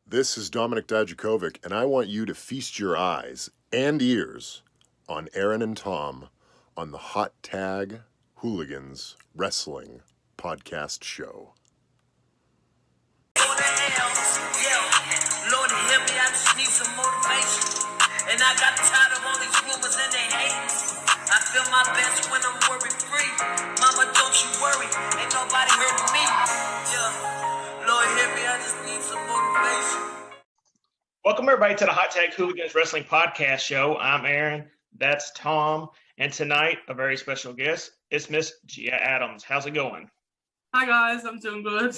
This is Dominic Dajakovic, and I want you to feast your eyes and ears on Aaron and Tom on the Hot Tag Hooligans Wrestling Podcast Show. Lord help me, I just need some motivation. And I got tired of all these rumors and they hating. I feel my best when I'm worry-free. Mama, don't you worry, ain't nobody hurting me. Lord help me, I just need some motivation. Welcome everybody to the Hot Tag Hooligans Wrestling Podcast Show. I'm Aaron, that's Tom, and tonight a very special guest. It's Miss Gia Adams. How's it going? Hi guys, I'm doing good.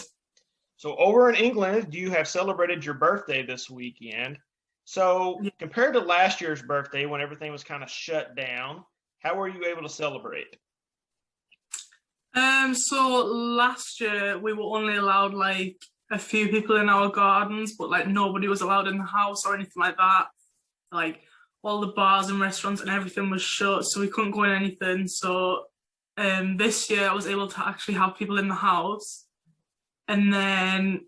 So over in England, you have celebrated your birthday this weekend. So compared to last year's birthday when everything was kind of shut down, how were you able to celebrate? So last year we were only allowed like a few people in our gardens, but like nobody was allowed in the house or anything like that. Like all the bars and restaurants and everything was shut, so we couldn't go in anything. So this year I was able to actually have people in the house. And then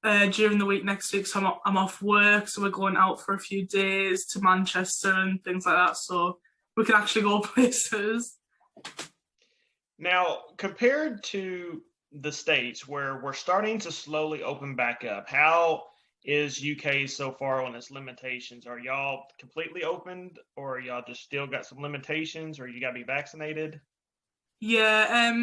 during the week next week, so I'm off work, so we're going out for a few days to Manchester and things like that, so we can actually go places. Now, compared to the States, where we're starting to slowly open back up, how is UK so far on its limitations? Are y'all completely opened, or y'all just still got some limitations, or you got to be vaccinated? Yeah,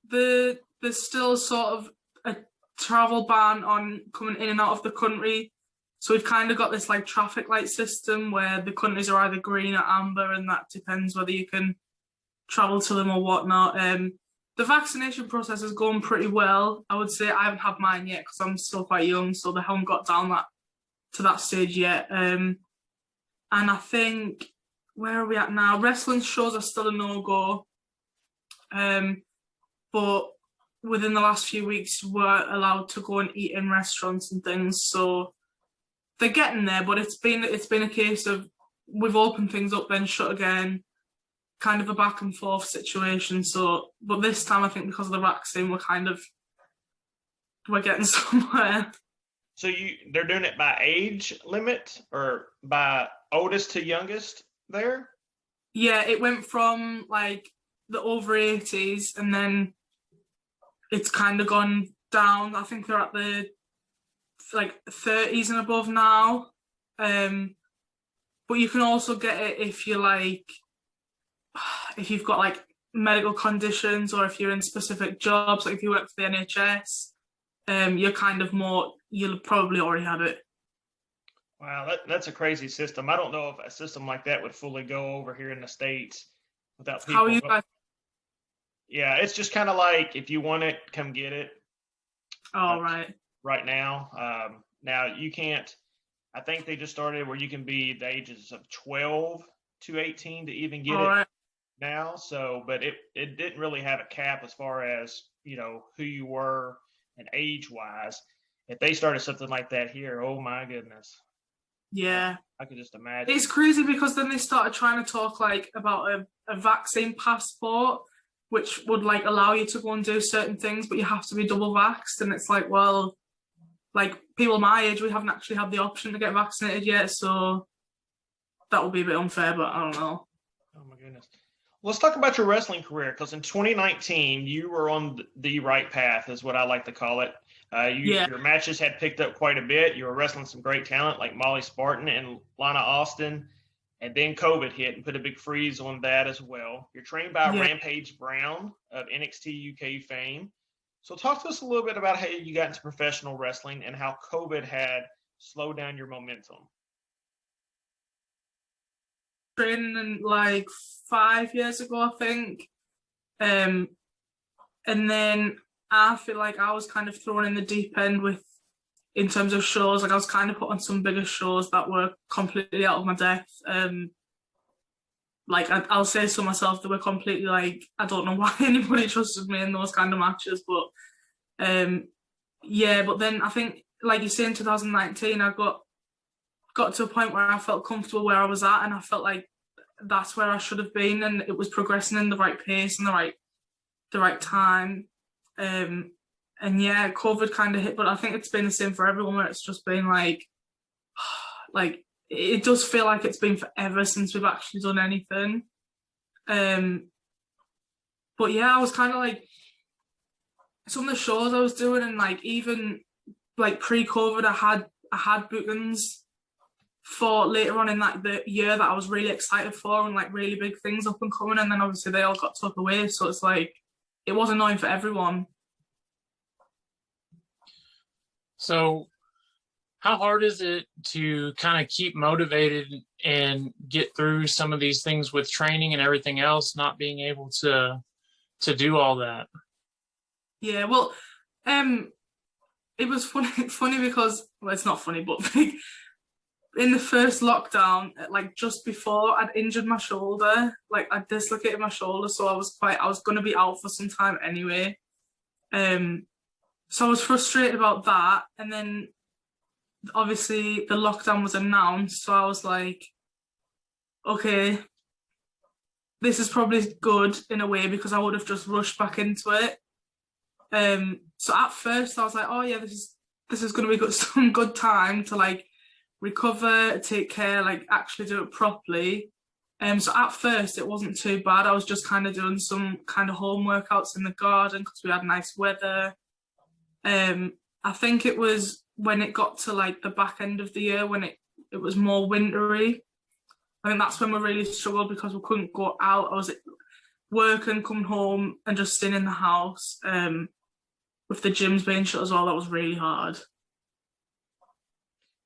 there's still sort of a travel ban on coming in and out of the country. So we've kind of got this like traffic light system where the countries are either green or amber, and that depends whether you can travel to them or whatnot. The vaccination process is going pretty well. I would say I haven't had mine yet because I'm still quite young, so they haven't got down to that stage yet. And I think, where are we at now? Wrestling shows are still a no-go. But within the last few weeks, we're allowed to go and eat in restaurants and things. So they're getting there, but it's been a case of we've opened things up, then shut again, kind of a back and forth situation. So, but this time I think because of the vaccine, we're getting somewhere. So they're doing it by age limit or by oldest to youngest there? Yeah, it went from like the over 80s, and then it's kind of gone down. I think they're at the like 30s and above now. But you can also get it if you're like, if you've got like medical conditions, or if you're in specific jobs, like if you work for the NHS, you're kind of more, you'll probably already have it. Wow, that's a crazy system. I don't know if a system like that would fully go over here in the States without people. How are you guys? Yeah, it's just kind of like, if you want it, come get it. Oh, right. Right now. Now you can't, I think they just started where you can be the ages of 12 to 18 to even get it now. So, but it didn't really have a cap as far as, you know, who you were and age wise. If they started something like that here, oh my goodness. Yeah. I could just imagine. It's crazy because then they started trying to talk like about a vaccine passport, which would like allow you to go and do certain things, but you have to be double vaxxed. And it's like, well, like people my age, we haven't actually had the option to get vaccinated yet. So that would be a bit unfair, but I don't know. Oh my goodness. Let's talk about your wrestling career, because in 2019, you were on the right path, is what I like to call it. Your matches had picked up quite a bit. You were wrestling some great talent like Molly Spartan and Lana Austin. And then COVID hit and put a big freeze on that as well. You're trained by Rampage Brown of NXT UK fame. So talk to us a little bit about how you got into professional wrestling and how COVID had slowed down your momentum. Training like 5 years ago, I think. And then I feel like I was kind of thrown in the deep end in terms of shows. Like I was kind of put on some bigger shows that were completely out of my depth. Like I'll say so myself, they were completely like, I don't know why anybody trusted me in those kind of matches. But but then I think, like you say, in 2019, I got to a point where I felt comfortable where I was at, and I felt like that's where I should have been, and it was progressing in the right pace and the right time. yeah, COVID kind of hit, but I think it's been the same for everyone, where it's just been like it does feel like it's been forever since we've actually done anything. But yeah, I was kind of like, some of the shows I was doing, and like even like pre-COVID, I had bookings for later on in like the year that I was really excited for, and like really big things up and coming, and then obviously they all got took away. So it's like, it was annoying for everyone. So how hard is it to kind of keep motivated and get through some of these things with training and everything else, not being able to do all that? Yeah, well, it was funny because, well, it's not funny, but in the first lockdown, like just before, I'd injured my shoulder, like I dislocated my shoulder, so I was going to be out for some time anyway. So I was frustrated about that, and then obviously the lockdown was announced, so I was like, okay, this is probably good in a way, because I would have just rushed back into it. So at first I was like, oh yeah, this is going to be some good time to like recover, take care, like actually do it properly. So at first it wasn't too bad. I was just kind of doing some kind of home workouts in the garden because we had nice weather. I think it was when it got to like the back end of the year, when it was more wintry. I think that's when we really struggled, because we couldn't go out. I was working, coming home and just staying in the house. With the gyms being shut as well, that was really hard.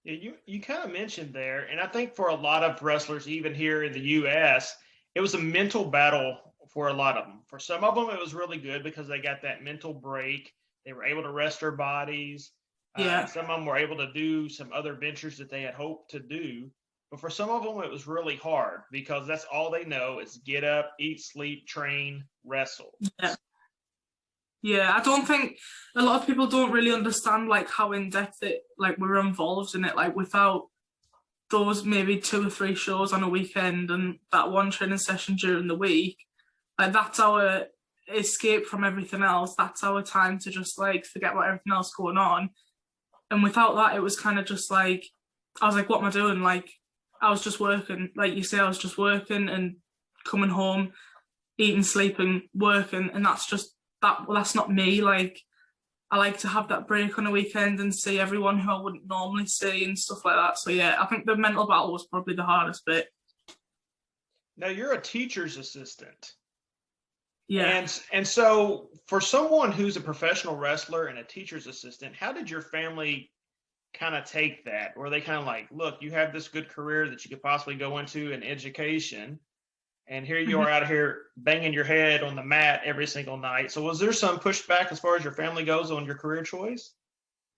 Yeah, you kind of mentioned there, and I think for a lot of wrestlers, even here in the U.S., it was a mental battle for a lot of them. For some of them, it was really good because they got that mental break. They were able to rest their bodies. Yeah. Some of them were able to do some other ventures that they had hoped to do. But for some of them, it was really hard because that's all they know is get up, eat, sleep, train, wrestle. Yeah, I don't think a lot of people don't really understand like how in depth it like we're involved in it. Like without those maybe 2 or 3 shows on a weekend and that one training session during the week, like that's our escape from everything else. That's our time to just like forget about everything else going on. And without that, it was kind of just like, I was like, what am I doing? Like I was just working, like you say, I was just working and coming home, eating, sleeping, working, and that's just that. Well, that's not me. Like I like to have that break on a weekend and see everyone who I wouldn't normally see and stuff like that. So yeah, I think the mental battle was probably the hardest bit. Now you're a teacher's assistant. Yeah. And so for someone who's a professional wrestler and a teacher's assistant, how did your family kind of take that? Were they kind of like, look, you have this good career that you could possibly go into in education, and here you are out here banging your head on the mat every single night. So was there some pushback as far as your family goes on your career choice?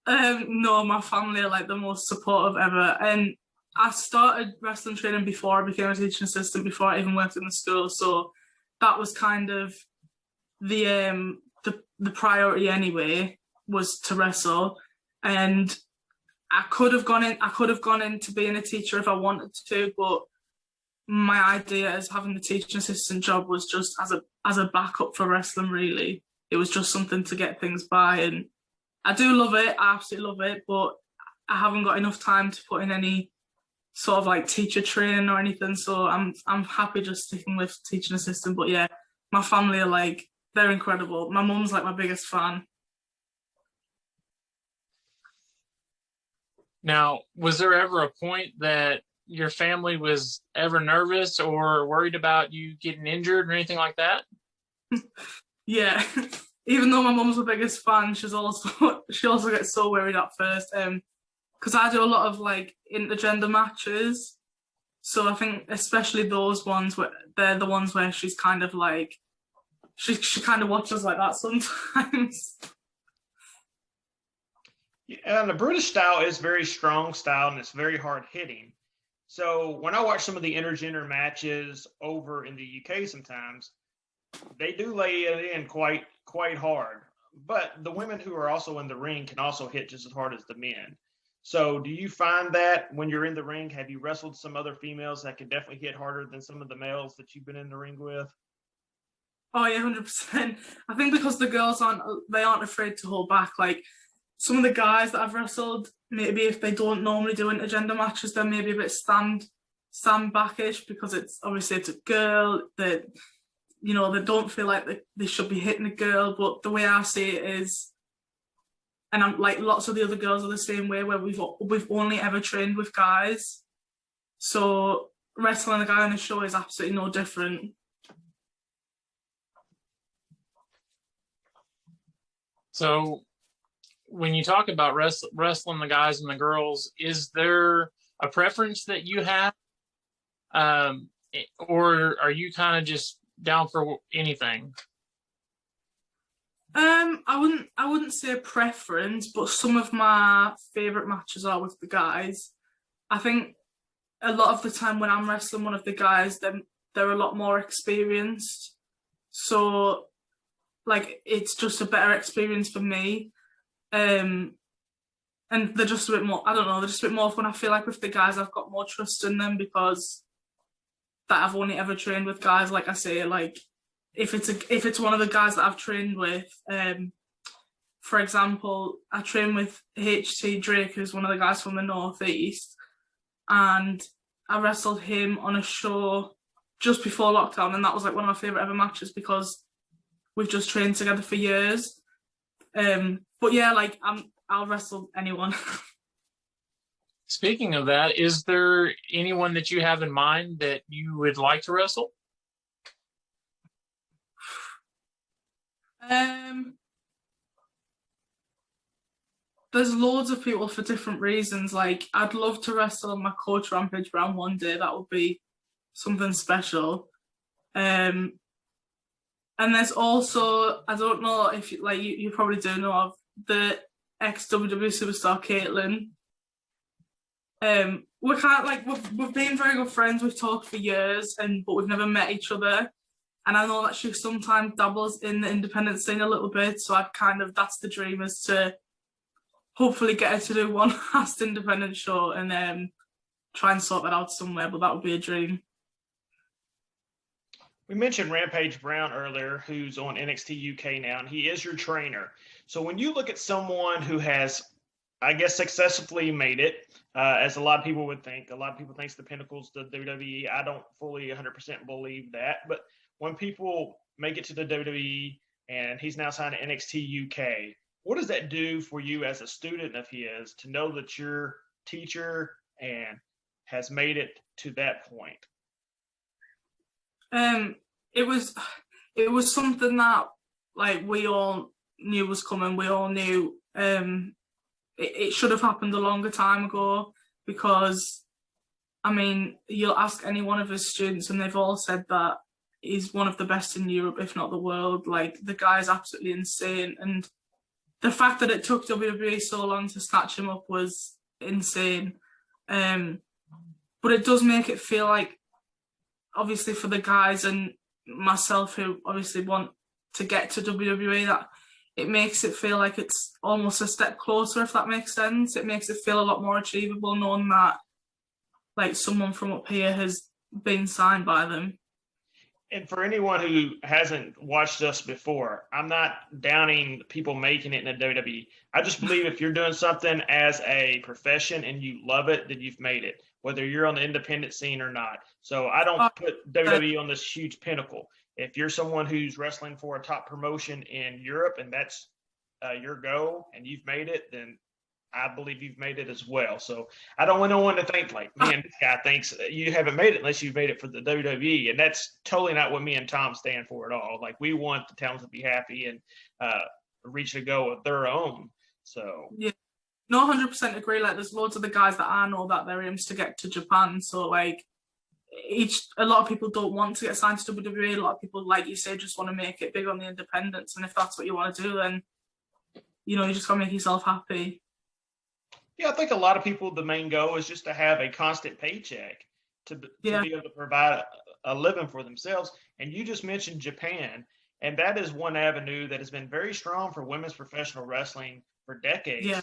No, my family are like the most supportive ever. And I started wrestling training before I became a teaching assistant, before I even worked in the school. So that was kind of the priority anyway, was to wrestle. And I could have gone into being a teacher if I wanted to, but my idea as having the teaching assistant job was just as a backup for wrestling, really. It was just something to get things by, and I do love it. I absolutely love it, but I haven't got enough time to put in any sort of like teacher training or anything, so I'm happy just sticking with teaching assistant. But yeah, my family are like, they're incredible. My mum's like my biggest fan. Now, was there ever a point that your family was ever nervous or worried about you getting injured or anything like that? Yeah, even though my mum's the biggest fan, she also gets so worried at first, because I do a lot of like intergender matches, so I think especially those ones where they're the ones where she's kind of like, she kind of watches like that sometimes. Yeah, and the British style is very strong style and it's very hard hitting. So when I watch some of the intergender matches over in the UK, sometimes they do lay it in quite hard. But the women who are also in the ring can also hit just as hard as the men. So do you find that when you're in the ring, have you wrestled some other females that can definitely hit harder than some of the males that you've been in the ring with? Oh yeah, 100%. I think because the girls aren't afraid to hold back. Like some of the guys that I've wrestled, maybe if they don't normally do intergender matches, they're maybe a bit stand backish because it's a girl that, you know, they don't feel like they should be hitting a girl. But the way I see it is, and I'm like lots of the other girls are the same way, where we've only ever trained with guys, so wrestling a guy on a show is absolutely no different. So when you talk about wrestling the guys and the girls, is there a preference that you have, or are you kind of just down for anything? I wouldn't say a preference, but some of my favorite matches are with the guys. I think a lot of the time when I'm wrestling one of the guys, they're a lot more experienced, so like it's just a better experience for me. And they're just a bit more, I don't know, they're just a bit more fun. I feel like with the guys, I've got more trust in them because that I've only ever trained with guys. Like I say, like if it's one of the guys that I've trained with, for example, I train with HT Drake, who's one of the guys from the Northeast, and I wrestled him on a show just before lockdown, and that was like one of my favorite ever matches because we've just trained together for years. But yeah, like I'll wrestle anyone. Speaking of that, is there anyone that you have in mind that you would like to wrestle? There's loads of people for different reasons. Like I'd love to wrestle my coach Rampage Brown one day. That would be something special. And there's also, I don't know if you probably do know of the ex-WWE superstar Caitlin. We're kind of like we've been very good friends. We've talked for years, but we've never met each other. And I know that she sometimes dabbles in the independent scene a little bit. So that's the dream, is to hopefully get her to do one last independent show and try and sort that out somewhere. But that would be a dream. We mentioned Rampage Brown earlier, who's on NXT UK now, and he is your trainer. So when you look at someone who has, I guess, successfully made it, as a lot of people would think, a lot of people think the Pinnacle's the WWE. I don't fully 100% believe that. But when people make it to the WWE and he's now signed to NXT UK, what does that do for you as a student of his to know that your teacher and has made it to that point? It was something that like we all knew was coming. We all knew it should have happened a longer time ago, because I mean, you'll ask any one of his students and they've all said that he's one of the best in Europe, if not the world. Like the guy's absolutely insane, and the fact that it took WWE so long to snatch him up was insane. But it does make it feel like, obviously for the guys and myself who obviously want to get to WWE, that it makes it feel like it's almost a step closer, if that makes sense. It makes it feel a lot more achievable knowing that like someone from up here has been signed by them. And for anyone who hasn't watched us before, I'm not downing people making it in the WWE. I just believe if you're doing something as a profession and you love it, then you've made it, whether you're on the independent scene or not. So I don't put WWE on this huge pinnacle. If you're someone who's wrestling for a top promotion in Europe and that's your goal and you've made it, then I believe you've made it as well. So I don't want no one to think like, man, this guy thinks you haven't made it unless you've made it for the WWE. And that's totally not what me and Tom stand for at all. Like we want the talent to be happy and reach a goal of their own. So yeah, no, 100% agree. Like there's loads of the guys that I know that their aims to get to Japan. So like a lot of people don't want to get signed to WWE. A lot of people, like you say, just want to make it big on the independents. And if that's what you want to do, then you just gotta make yourself happy. Yeah, I think a lot of people, the main goal is just to have a constant paycheck to be able to provide a living for themselves. And you just mentioned Japan, and that is one avenue that has been very strong for women's professional wrestling for decades. Yeah.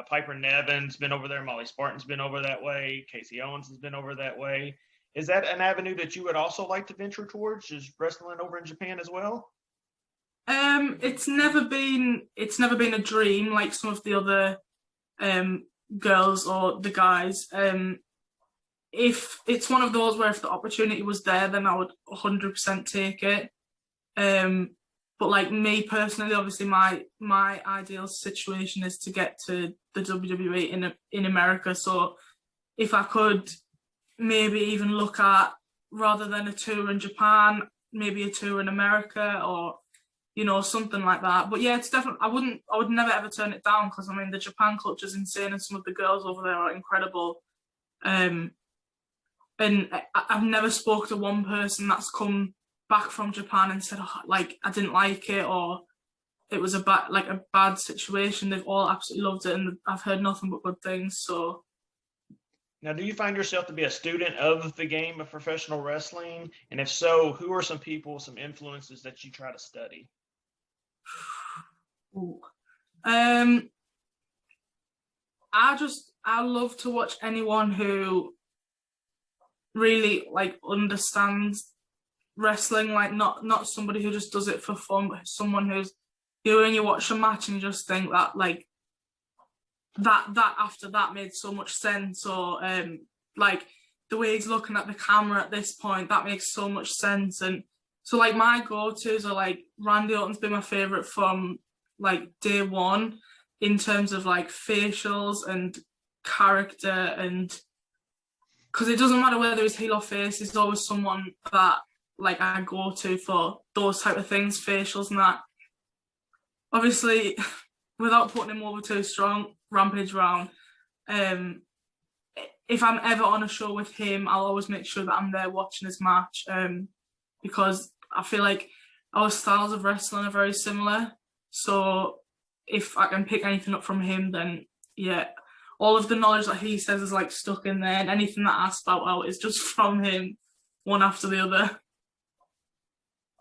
Piper Nevin's been over there. Molly Spartan's been over that way. Casey Owens has been over that way. Is that an avenue that you would also like to venture towards, just wrestling over in Japan as well? It's never been a dream like some of the other girls or the guys. If it's one of those where if the opportunity was there, then I would 100% take it. But like me personally, obviously my ideal situation is to get to the WWE in America. So if I could maybe even look at, rather than a tour in Japan, maybe a tour in America, or something like that. But yeah, it's definitely, I would never ever turn it down, because I mean the Japan culture is insane and some of the girls over there are incredible. And I've never spoke to one person that's come back from Japan and said, oh, like, I didn't like it, or it was a bad situation. They've all absolutely loved it, and I've heard nothing but good things. So now, do you find yourself to be a student of the game of professional wrestling? And if so, who are some people, some influences that you try to study? ooh. I love to watch anyone who really like understands wrestling, like not somebody who just does it for fun, but someone who's, when you watch a match and you just think that like that after that made so much sense, or like the way he's looking at the camera at this point, that makes so much sense. And so like my go-tos are like Randy Orton's been my favorite from like day one, in terms of like facials and character, and because it doesn't matter whether he's heel or face, he's always someone that like I go to for those type of things, facials and that. Obviously, without putting him over too strong, Rampage Brown. If I'm ever on a show with him, I'll always make sure that I'm there watching his match, because I feel like our styles of wrestling are very similar. So if I can pick anything up from him, then yeah, all of the knowledge that he says is like stuck in there, and anything that I spout out is just from him, one after the other.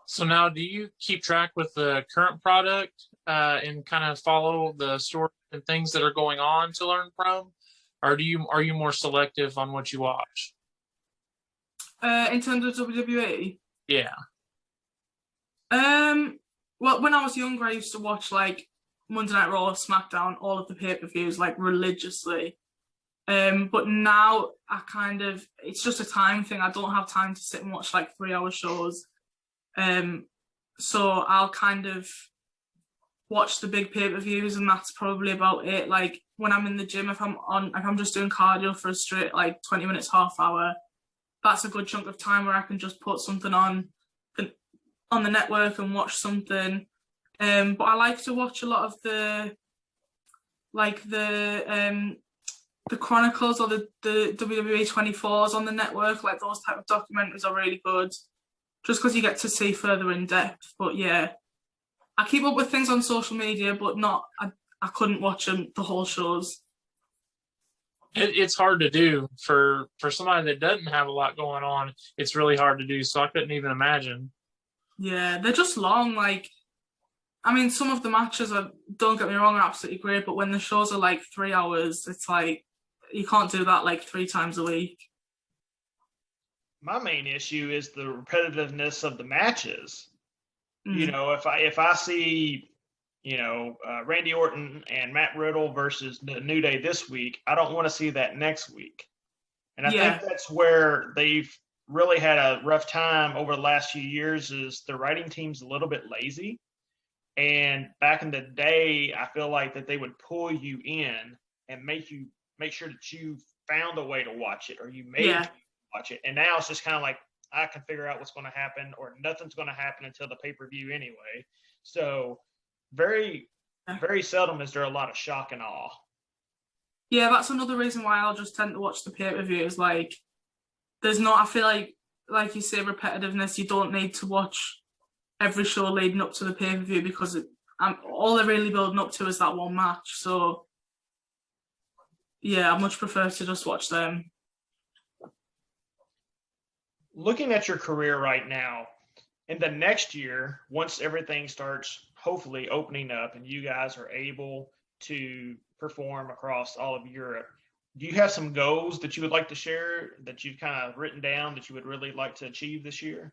So now, do you keep track with the current product and kind of follow the story and things that are going on to learn from, or are you more selective on what you watch? In terms of WWE, Yeah. well, when I was younger, I used to watch like Monday Night Raw, SmackDown, all of the pay-per-views like religiously. But now it's just a time thing. I don't have time to sit and watch like 3-hour shows. So I'll kind of watch the big pay-per-views, and that's probably about it. Like when I'm in the gym, if I'm just doing cardio for a straight like 20 minutes, half hour, that's a good chunk of time where I can just put something on the network and watch something. But I like to watch a lot of the Chronicles or the WWE 24s on the network. Like those type of documentaries are really good, just because you get to see further in depth. But yeah, I keep up with things on social media, but I couldn't watch the whole shows. It's hard to do for somebody that doesn't have a lot going on. It's really hard to do. So I couldn't even imagine. Yeah, they're just long. Like, I mean, some of the matches don't get me wrong, are absolutely great, but when the shows are like 3 hours, it's like you can't do that like 3 times a week. My main issue is the repetitiveness of the matches. Mm. You know, if I see, Randy Orton and Matt Riddle versus the New Day this week, I don't want to see that next week. And I think that's where they've really had a rough time over the last few years, is the writing team's a little bit lazy. And back in the day, I feel like that they would pull you in and make sure that you found a way to watch it, or you made watch it. And now it's just kind of like, I can figure out what's going to happen, or nothing's going to happen until the pay-per-view anyway. So very, very seldom is there a lot of shock and awe. Yeah, that's another reason why I'll just tend to watch the pay-per-views. Like, there's not, I feel like you say, repetitiveness. You don't need to watch every show leading up to the pay-per-view, because all they're really building up to is that one match. So yeah, I much prefer to just watch them. Looking at your career right now, in the next year, once everything starts hopefully opening up and you guys are able to perform across all of Europe, do you have some goals that you would like to share that you've kind of written down that you would really like to achieve this year?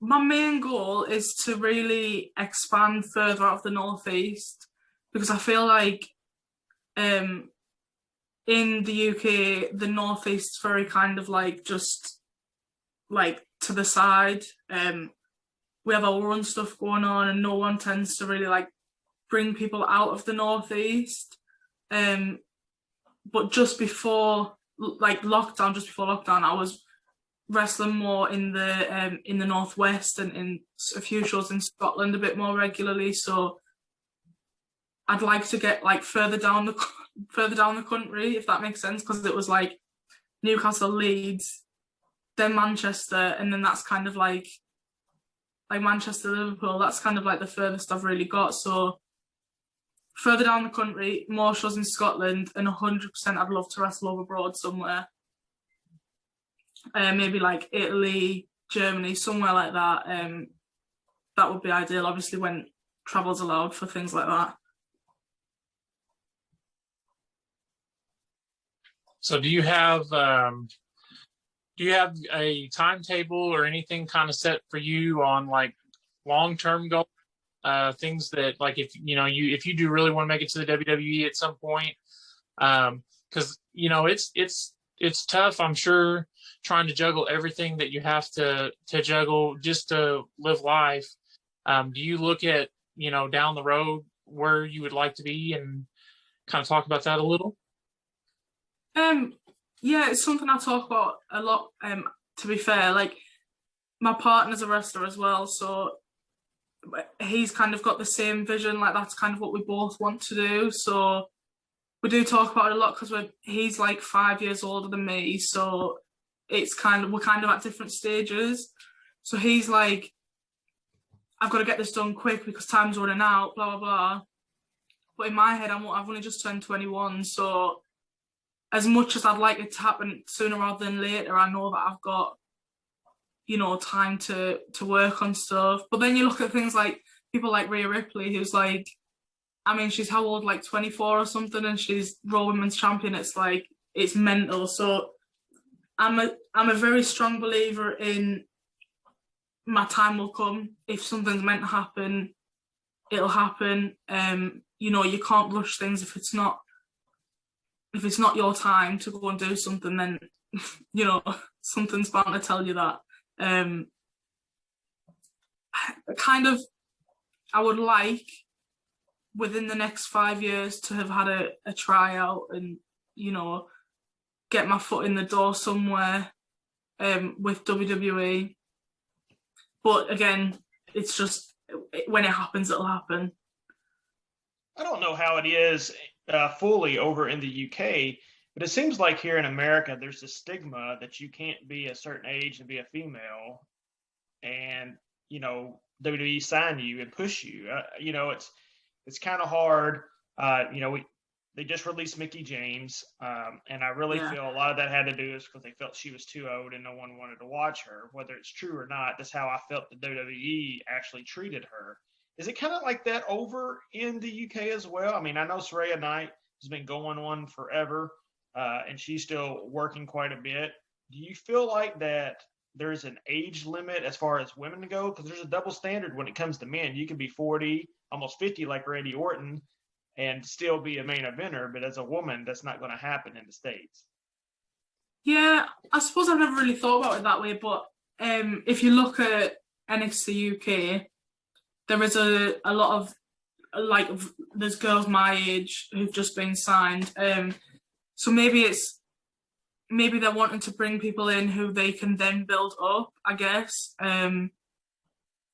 My main goal is to really expand further out of the Northeast, because I feel like in the UK, the Northeast is very kind of like just like to the side. We have our own stuff going on, and no one tends to really like bring people out of the Northeast. But just before lockdown, I was wrestling more in the Northwest and in a few shows in Scotland a bit more regularly. So I'd like to get like further down the country, if that makes sense, because it was like Newcastle, Leeds, then Manchester, and then that's kind of like Manchester, Liverpool. That's kind of like the furthest I've really got. So further down the country, more shows in Scotland, and 100% I'd love to wrestle over abroad somewhere. Maybe like Italy, Germany, somewhere like that. That would be ideal, obviously, when travel's allowed for things like that. So do you have a timetable or anything kind of set for you on like long-term goals? Things that, like, if you do really want to make it to the WWE at some point, because it's tough, I'm sure, trying to juggle everything that you have to juggle just to live life. Do you look at down the road where you would like to be and kind of talk about that a little? Yeah, it's something I talk about a lot. To be fair, like my partner's a wrestler as well, so he's kind of got the same vision. Like that's kind of what we both want to do. So we do talk about it a lot because he's like 5 years older than me, so we're kind of at different stages. So he's like, I've got to get this done quick because time's running out, blah blah blah. But in my head, I've only just turned 21, so as much as I'd like it to happen sooner rather than later, I know that I've got time to work on stuff. But then you look at things like people like Rhea Ripley, who's like, I mean, she's how old, like 24 or something, and she's Raw Women's Champion. It's like, it's mental. So I'm a very strong believer in my time will come. If something's meant to happen, it'll happen. You can't rush things. If it's not your time to go and do something, then something's bound to tell you that. I would like within the next 5 years to have had a tryout and get my foot in the door somewhere with WWE. But again, it's just when it happens, it'll happen. I don't know how it is fully over in the UK, but it seems like here in America, there's a stigma that you can't be a certain age and be a female, and WWE sign you and push you. It's kind of hard. They just released Mickie James, and I really feel a lot of that had to do is because they felt she was too old and no one wanted to watch her. Whether it's true or not, that's how I felt the WWE actually treated her. Is it kind of like that over in the UK as well? I mean, I know Saraya Knight has been going on forever, and she's still working quite a bit. Do you feel like that there's an age limit as far as women go? Because there's a double standard when it comes to men. You can be 40, almost 50 like Randy Orton and still be a main eventer, but as a woman, that's not going to happen in the States. Yeah, I suppose I've never really thought about it that way, but if you look at NXT UK, there is a lot of there's girls my age who've just been signed. So maybe they're wanting to bring people in who they can then build up, I guess. I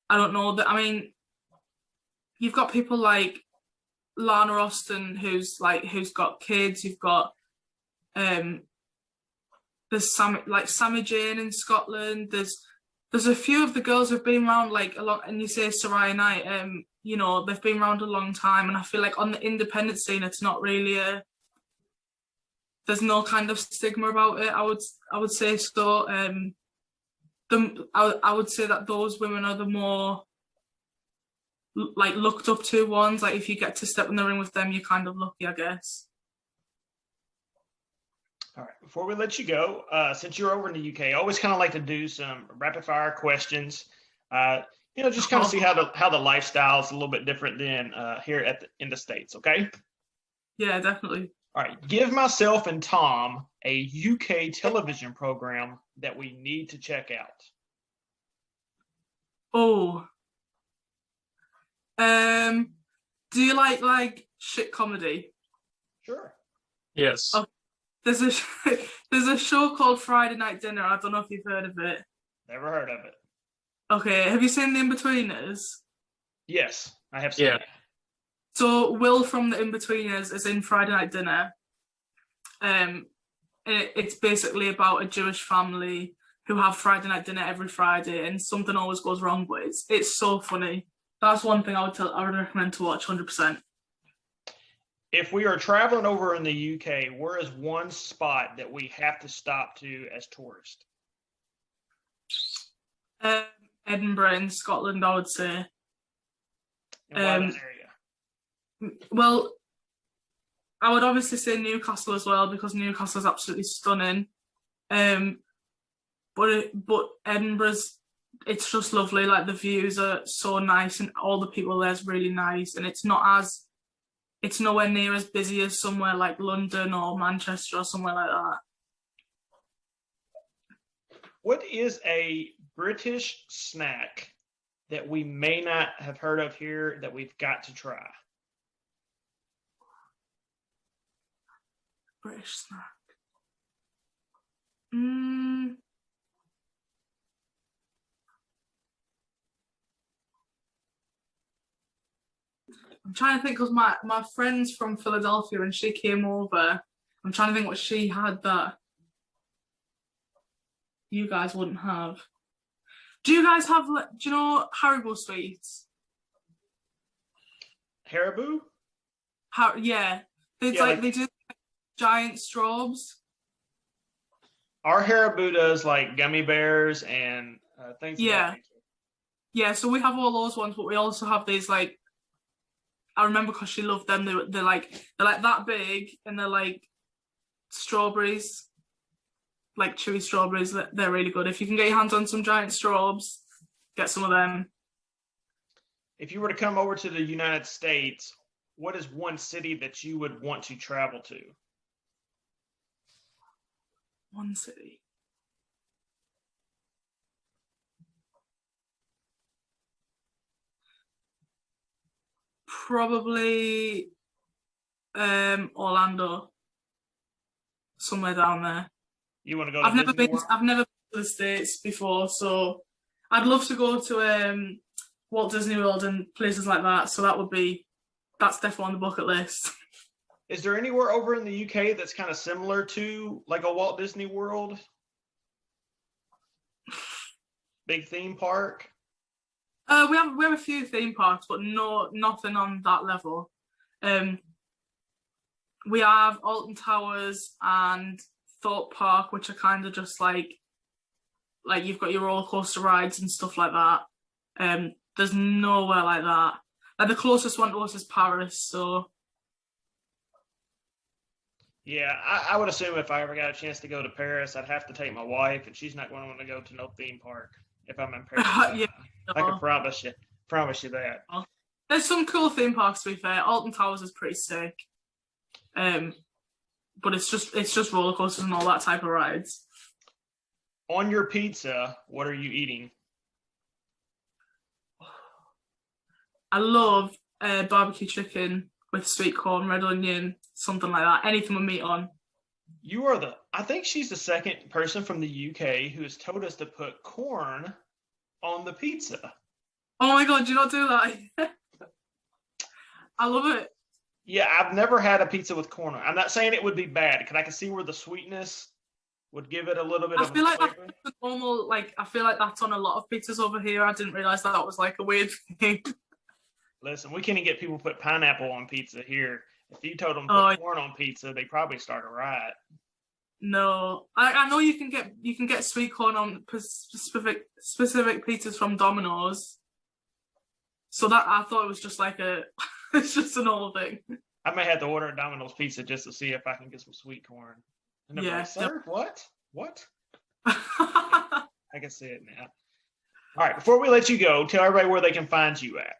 don't know. I mean, you've got people like Lana Austin who's got kids. You've got there's Sami Jane in Scotland. There's a few of the girls who've been around like a lot, and you say Saraya Knight, they've been around a long time, and I feel like on the independent scene, it's not really there's no kind of stigma about it. I would say so. I would say that those women are the more like looked up to ones. Like if you get to step in the ring with them, you're kind of lucky, I guess. All right. Before we let you go, since you're over in the UK, I always kind of like to do some rapid fire questions. Just kind of see how the lifestyle is a little bit different than here in the States. Okay. Yeah, definitely. All right. Give myself and Tom a UK television program that we need to check out. Oh. Do you like shit comedy? Sure. Yes. Okay. There's a show called Friday Night Dinner. I don't know if you've heard of it. Never heard of it. Okay. Have you seen The In-Betweeners? Yes, I have seen it. So Will from The In-Betweeners is in Friday Night Dinner. It's basically about a Jewish family who have Friday night dinner every Friday, and something always goes wrong, but it's so funny. That's one thing I would recommend to watch 100%. If we are traveling over in the UK, where is one spot that we have to stop to as tourists? Edinburgh in Scotland, I would say. And why that area? Well, I would obviously say Newcastle as well, because Newcastle is absolutely stunning. But Edinburgh's, it's just lovely. Like the views are so nice, and all the people there is really nice, and it's nowhere near as busy as somewhere like London or Manchester or somewhere like that. What is a British snack that we may not have heard of here that we've got to try? British snack. I'm trying to think, because my friend's from Philadelphia and she came over. I'm trying to think what she had that you guys wouldn't have. Do you guys have, do you know Haribo sweets? Haribo? Yeah. They do giant straws. Our Haribo does like gummy bears and things. Yeah. Yeah, so we have all those ones, but we also have these like, I remember because she loved them. They're like that big, and they're like strawberries, like chewy strawberries. They're really good. If you can get your hands on some giant straws, get some of them. If you were to come over to the United States, what is one city that you would want to travel to? One city. Probably Orlando, somewhere down there. You want to go to I've never Disney been to the States before, so I'd love to go to Walt Disney World and places like that. So that's definitely on the bucket list. Is there anywhere over in the UK that's kind of similar to like a Walt Disney World? Big theme park? We have a few theme parks, but nothing on that level. We have Alton Towers and Thorpe Park, which are kind of just like you've got your roller coaster rides and stuff like that. There's nowhere like that. Like the closest one to us is Paris, so. Yeah, I would assume if I ever got a chance to go to Paris, I'd have to take my wife, and she's not going to want to go to no theme park if I'm in Paris. Yeah, I can promise you that. There's some cool theme parks, to be fair. Alton Towers is pretty sick. But it's just roller coasters and all that type of rides. On your pizza, what are you eating? I love barbecue chicken with sweet corn, red onion, something like that. Anything with meat on. I think she's the second person from the UK who has told us to put corn on the pizza. Oh my God, do you not do that? I love it. Yeah, I've never had a pizza with corn on it. I'm not saying it would be bad, because I can see where the sweetness would give it a little bit of a flavor. That's normal, I feel like that's on a lot of pizzas over here. I didn't realize that was like a weird thing. Listen, we can't even get people to put pineapple on pizza here. If you told them to put corn on pizza, they probably start a riot. No, I know you can get sweet corn on specific pizzas from Domino's. So that I thought it was just like it's just a normal thing. I may have to order a Domino's pizza just to see if I can get some sweet corn. And yeah. Like, sir, what? I can see it now. All right, before we let you go, tell everybody where they can find you at.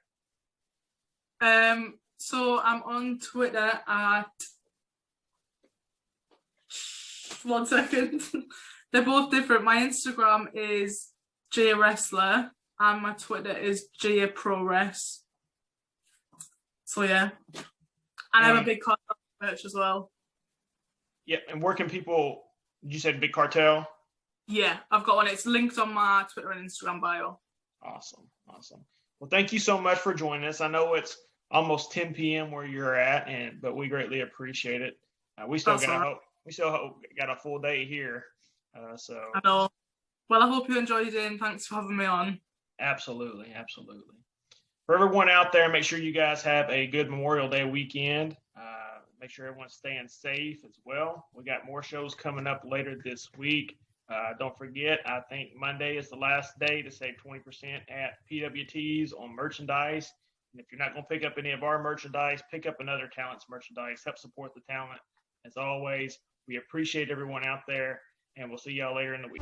So I'm on Twitter at 1 second. They're both different. My Instagram is Gia Wrestler and my Twitter is Gia ProWres. So yeah. And I have a Big Cartel merch as well. Yeah, and where can people, you said Big Cartel? Yeah, I've got one. It's linked on my Twitter and Instagram bio. Awesome. Well, thank you so much for joining us. I know it's almost 10 p.m. where you're at, but we greatly appreciate it. We still got a full day here. So I know. Well, I hope you enjoyed it, and thanks for having me on. Absolutely. For everyone out there, make sure you guys have a good Memorial Day weekend. Make sure everyone's staying safe as well. We got more shows coming up later this week. Don't forget, I think Monday is the last day to save 20% at PWTs on merchandise. And if you're not going to pick up any of our merchandise, pick up another talent's merchandise. Help support the talent. As always, we appreciate everyone out there, and we'll see y'all later in the week.